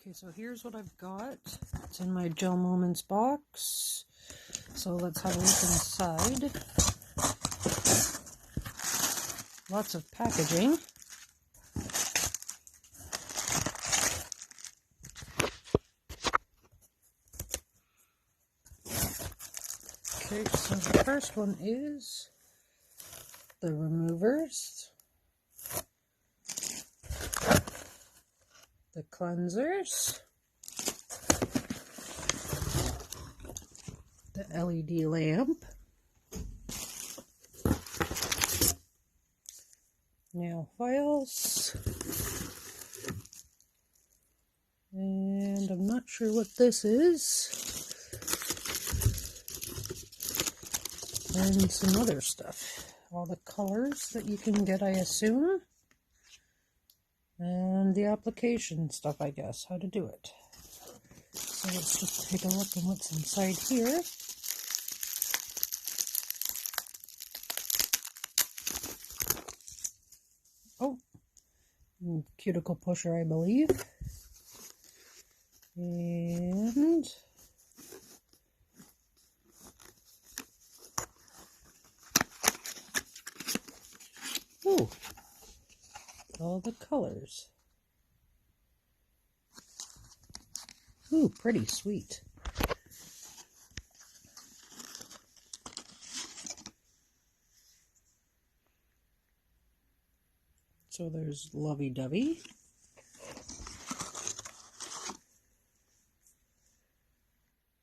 Okay, so here's what I've got. It's in my GelMoment box. So let's have a look inside. Lots of packaging. Okay, so the first one is the removers, the cleansers, the LED lamp, nail files, and I'm not sure what this is, and some other stuff. All the colors that you can get, I assume, and the application stuff, I guess, how to do it. So let's just take a look at what's inside here. Oh, cuticle pusher, I believe. And oh, all the colors. Ooh, pretty sweet. So there's lovey-dovey.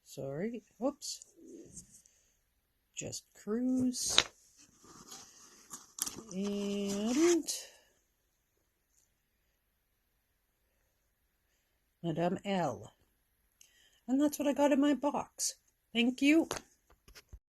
Sorry, oops. Just cruise. And Madame L. And that's what I got in my box. Thank you.